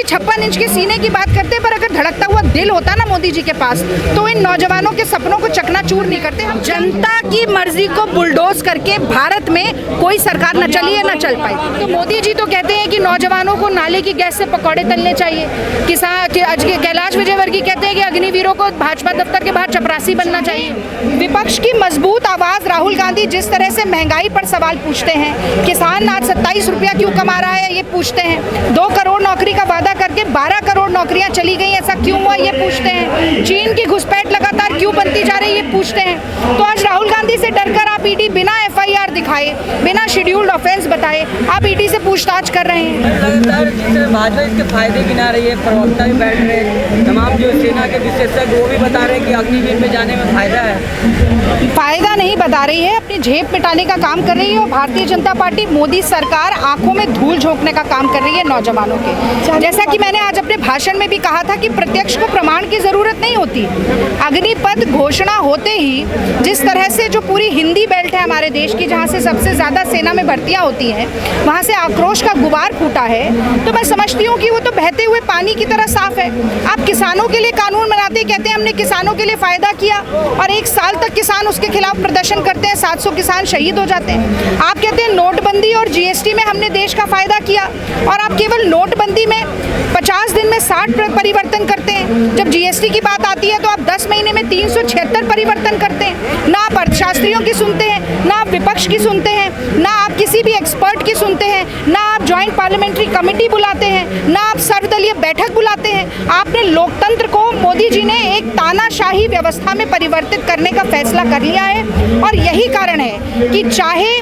56 inch के सीने की बात करते हैं, पर अगर धड़कता हुआ दिल होता ना मोदी जी के पास तो इन नौजवानों के सपनों को चकनाचूर नहीं करते। जनता की मर्जी को बुलडोज करके भारत में कोई सरकार न चली है न चल पाई। तो मोदी जी तो कहते हैं कि नौजवानों को नाले की गैस से पकौड़े तलने चाहिए। कैलाश विजयवर्गीय कहते हैं कि अग्निवीरों को भाजपा दफ्तर के बाहर चपरासी बनना चाहिए। विपक्ष की मजबूत आवाज राहुल गांधी जिस तरह से महंगाई पर सवाल पूछते हैं, किसान आज 27 रुपया क्यों कमा रहा है ये पूछते हैं, 2 करोड़ नौकरी का वादा करके 12 करोड़ नौकरियां चली गई, ऐसा क्यों हुआ ये पूछते हैं, चीन की घुसपैठ लगातार क्यों बनती जा रही है ये पूछते हैं। तो आज राहुल गांधी से डरकर आप ईडी बिना FIR दिखाए, बिना शेड्यूल्ड ऑफेंस बताए आप ईडी से पूछताछ कर रहे हैं। भाजपा इसके फायदे गिना रही है, प्रवक्ता भी बैठ रहे हैं, तमाम जो सेना के विशेषज्ञ वो भी बता रहे हैं कि अग्निवीर में जाने में फायदा है। फायदा नहीं बता रही है, अपनी जेब मिटाने का काम कर रही है। और भारतीय जनता पार्टी मोदी सरकार आंखों में धूल झोंकने का काम कर रही है नौजवानों के। जैसा कि मैंने आज अपने भाषण में भी कहा था कि प्रत्यक्ष को प्रमाण की जरूरत नहीं होती। अग्निपथ घोषणा होते ही जिस तरह से जो पूरी हिंदी बेल्ट है हमारे देश की, जहाँ से सबसे ज्यादा सेना में भर्तियां होती हैं, वहाँ से आक्रोश का गुबार फूटा है, तो मैं समझती हूँ कि वो तो बहते हुए पानी की तरह साफ है। आप किसानों के लिए कानून बनाते कहते हैं हमने किसानों के लिए फायदा किया, और 1 साल तक किसान उसके खिलाफ प्रदर्शन करते हैं, 700 किसान शहीद हो जाते हैं। आप कहते हैं नोटबंदी और GST में हमने देश का फायदा किया, और आप केवल नोटबंदी में 50 दिन में 60 परिवर्तन करते हैं। जब GST की बात आती है तो आप 10 महीने में 376 परिवर्तन करते हैं। ना आप अर्थशास्त्रियों की सुनते हैं, ना आप विपक्ष की सुनते हैं, ना आप किसी भी एक्सपर्ट की सुनते हैं, ना आप ज्वाइंट पार्लियामेंट्री कमेटी बुलाते हैं, ना आप सर्वदलीय बैठक बुलाते हैं। आपने लोकतंत्र को मोदी जी ने एक तानाशाही व्यवस्था में परिवर्तित करने का फैसला कर लिया है। और यही कारण है कि चाहे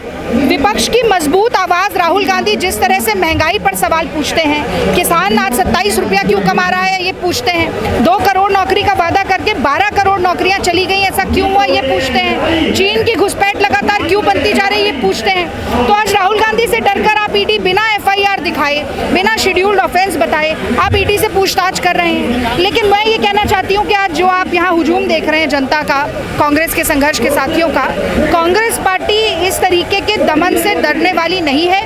विपक्ष की मजबूत आवाज राहुल गांधी जिस तरह से महंगाई पर सवाल पूछते हैं, किसान आज 27 रुपया क्यों कमा रहा है ये पूछते हैं, 2 करोड़ नौकरी का वादा करके 12 करोड़ नौकरियां चली गई, ऐसा क्यों हुआ ये पूछते हैं, चीन की घुसपैठ लगातार क्यों बनती जा रही है ये पूछते हैं। तो आज राहुल गांधी से डरकर आप ईडी बिना FIR दिखाए, बिना शेड्यूल्ड ऑफेंस बताए आप ईडी से पूछताछ कर रहे हैं। लेकिन मैं ये कहना चाहती हूँ कि आज जो आप यहाँ हुजूम देख रहे हैं जनता का, कांग्रेस के संघर्ष के साथियों का, कांग्रेस पार्टी इस तरीके के दमन से डरने वाली नहीं है।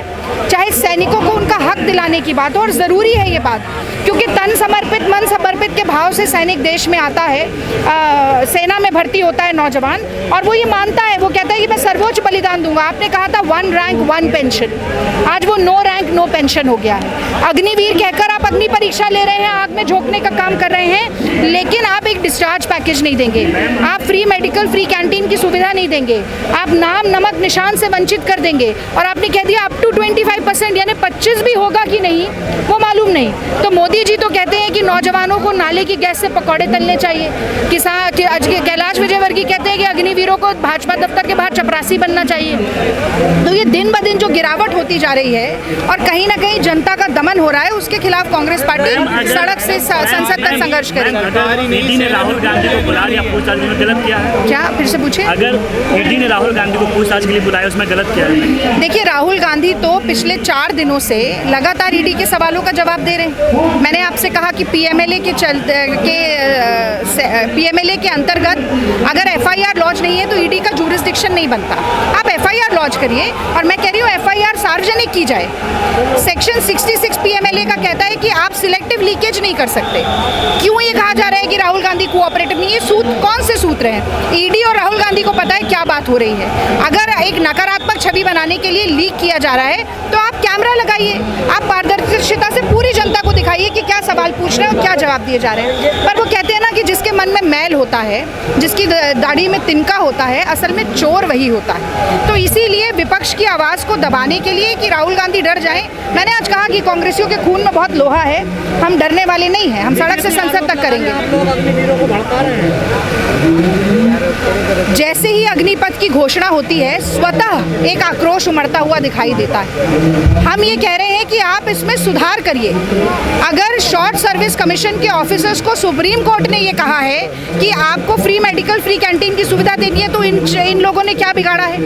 चाहे सैनिकों को उनका हक दिलाने की बात हो, और ज़रूरी है ये बात, क्योंकि तन समर्पित मन समर्पित के भाव से सैनिक देश में आता है, सेना में भर्ती होता है नौजवान, और वो ये मानता है, वो कहता है कि मैं सर्वोच्च बलिदान दूंगा। आपने कहा था 1 रैंक 1 पेंशन, आज वो 9 रैंक 9 पेंशन हो गया है। अग्निवीर कहकर आप अग्नि परीक्षा ले रहे हैं, आग में झोंकने का काम कर रहे हैं, लेकिन आप एक डिस्चार्ज पैकेज नहीं देंगे, आप फ्री मेडिकल, फ्री कैंटीन की सुविधा नहीं देंगे, आप नाम नमक निशान से वंचित कर देंगे, और आपने कह दिया अप टू 25%, यानी 25 भी होगा कि नहीं वो मालूम नहीं। तो मोदी जी तो कहते हैं कि नौजवानों को नाले की गैस से पकौड़े तलने चाहिए। कैलाश विजयवर्गीय कहते हैं कि अग्निवीरों को भाजपा दफ्तर के बाहर चपरासी बनना चाहिए। तो ये दिन ब दिन जो गिरावट होती जा रही है, और कहीं ना कहीं जनता का दमन हो रहा है, उसके खिलाफ कांग्रेस पार्टी सड़क से संसद तक संघर्ष करेगी। ईडी ने राहुल गांधी को बुला लिया पूछताछ में, गलत किया है क्या? फिर से पूछे। अगर ईडी ने राहुल गांधी को पूछताछ के लिए बुलाया उसमें गलत किया है? देखिए, राहुल गांधी तो पिछले 4 दिनों से लगातार ईडी के सवालों का जवाब दे रहे हैं। मैंने आपसे कहा कि PMLA के अंतर्गत अगर FIR लॉन्च नहीं है तो ईडी का जुरिस्डिक्शन नहीं बनता। आप FIR लॉन्च करिए, और मैं कह रही हूँ FIR सार्वजनिक की जाए। सेक्शन 66 PMLA का कहता है कि आप सिलेक्टिव लीकेज नहीं कर सकते। क्यों ये कहा जा रहा है कि राहुल गांधी कोऑपरेटिव नहीं है? सूत्र कौन से सूत्र हैं? ईडी और राहुल गांधी को पता है क्या बात हो रही है। अगर एक नकारात्मक छवि बनाने के लिए लीक किया जा रहा है तो आप कैमरा लगाइए, आप पारदर्शिता से पूरी जनता को दिखाइए कि क्या सवाल पूछ रहे हैं और क्या जवाब दिए जा रहे हैं। पर वो कहते हैं ना कि जिसके मन में मैल होता है, जिसकी दाढ़ी में तिनका होता है, असल में चोर वही होता है। तो इसीलिए विपक्ष की आवाज़ को दबाने के लिए कि राहुल गांधी डर जाएं, मैंने आज कहा कि कांग्रेसियों के खून में बहुत लोहा है, हम डरने वाले नहीं हैं, हम सड़क से संसद तक करेंगे। जैसे ही अग्निपथ की घोषणा होती है, स्वतः एक आक्रोश उमड़ता हुआ दिखाई देता है। हम ये कह रहे हैं कि आप इसमें सुधार करिए। अगर शॉर्ट सर्विस कमीशन के ऑफिसर्स को सुप्रीम कोर्ट ने ये कहा है कि आपको फ्री मेडिकल, फ्री कैंटीन की सुविधा देनी है, तो इन लोगों ने क्या बिगाड़ा है?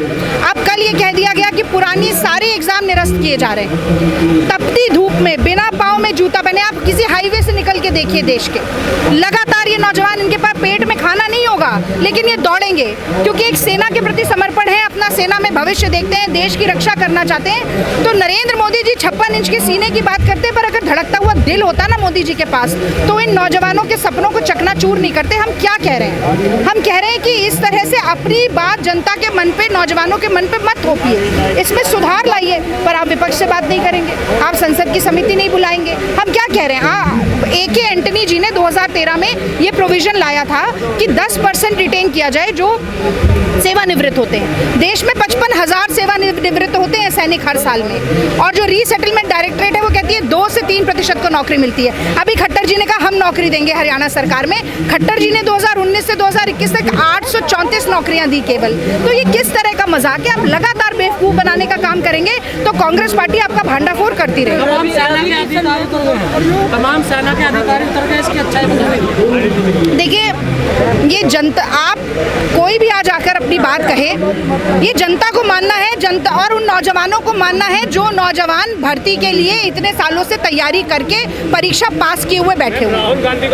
अब कल ये कह दिया गया कि पुरानी सारे एग्जाम निरस्त किए जा रहे हैं। तपती धूप में बिना पाँव में जूता पहने आप किसी हाईवे से निकल के देखिए देश के, लगातार ये नौजवान, इनके पास पेट में खाना नहीं होगा, लेकिन ये दौड़ेंगे, क्योंकि एक सेना के प्रति समर्पण है, अपना सेना में भविष्य देखते हैं, देश की रक्षा करना चाहते हैं। तो नरेंद्र मोदी जी 56 इंच के सीने की बात करते हैं, पर अगर धड़कता हुआ दिल होता ना मोदी जी के पास, तो इन नौजवानों के सपनों को चकनाचूर नहीं करते। हम क्या कह रहे हैं? हम कह रहे हैं कि इस तरह से अपनी बात जनता के मन पे, नौजवानों के मन पे मत थोपिए, इसमें सुधार लाइए। पर आप विपक्ष से बात नहीं करेंगे, आप संसद की समिति नहीं बुलाएंगे। हम क्या कह रहे हैं? ए.के. एंटनी जी ने 2013 में ये प्रोविजन लाया था कि 10% रिटेन किया जाए जो सेवानिवृत्त होते हैं। देश में 55,000 सेवानिवृत्त होते हैं सैनिक हर साल में, और जो रीसेटलमेंट डायरेक्टरेट है वो कहती है 2 से 3% को नौकरी मिलती है। अभी खट्टर जी ने कहा हम नौकरी देंगे हरियाणा सरकार में। खट्टर जी ने 2019 से 2021 तक 834 नौकरियां दी केवल। तो ये किस तरह का मजाक है? आप लगातार बेवकूफ बनाने का काम करेंगे तो कांग्रेस पार्टी आपका भांडाफोड़ करती रहेगी। तमाम सेना के अधिकारी उतर गए, इसकी अच्छाई बताइए। देखिए, ये जनता, आप कोई भी आज आकर अपनी बात कहे, ये जनता को मानना है, जनता और उन नौजवानों को मानना है जो नौजवान भर्ती के लिए इतने सालों से तैयारी करके परीक्षा पास किए हुए बैठे हुए।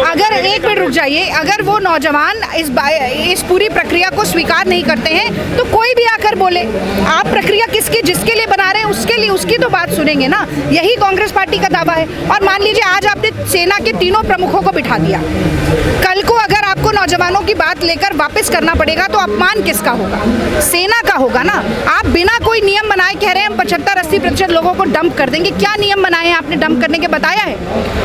अगर एक मिनट रुक जाइए, अगर वो नौजवान इस पूरी प्रक्रिया को स्वीकार नहीं करते हैं तो कोई भी आकर बोले। आप प्रक्रिया किसकी, जिसके लिए बना रहे हैं उसके लिए, उसकी तो बात सुनेंगे ना। यही कांग्रेस पार्टी का दावा है। और मान लीजिए आज आपने सेना के तीनों प्रमुखों को बिठा दिया, कल को अगर आपको नौजवानों की बात लेकर वापस करना पड़ेगा तो अपमान किसका होगा? सेना का होगा ना। आप बिना कोई नियम बनाए कह रहे हैं हम 75-80% लोगों को डंप कर देंगे। क्या नियम बनाए हैं आपने डंप करने के? बताया है?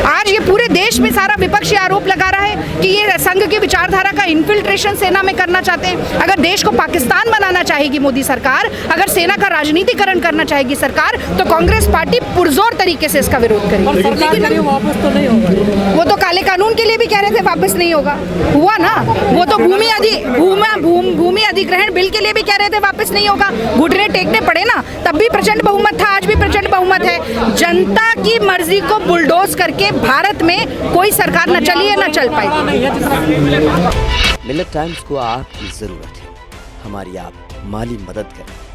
आज ये पूरे देश में सारा विपक्ष आरोप लगा रहा है कि ये संघ की विचारधारा का इन्फिल्ट्रेशन सेना में करना चाहते हैं। अगर देश को पाकिस्तान बनाना चाहेगी मोदी सरकार, अगर सेना का राजनीतिकरण करना चाहेगी सरकार, तो कांग्रेस पार्टी पुरजोर तरीके से इसका विरोध करेगी। लेकिन वापस तो नहीं होगा। वो तो काले कानून के लिए भी कह रहे थे वापस नहीं होगा, हुआ ना। वो तो भूमि अधिग्रहण बिल के लिए भी कह रहे थे वापस नहीं होगा, घुटने टेकने पड़े ना। तब भी प्रचंड बहुमत था, आज भी प्रचंड बहुमत है। जनता की मर्जी को बुलडोज करके भारत में कोई सरकार न चली है न चल पाई। मिलिट टाइम्स को आपकी जरूरत है, हमारी आप माली मदद करें।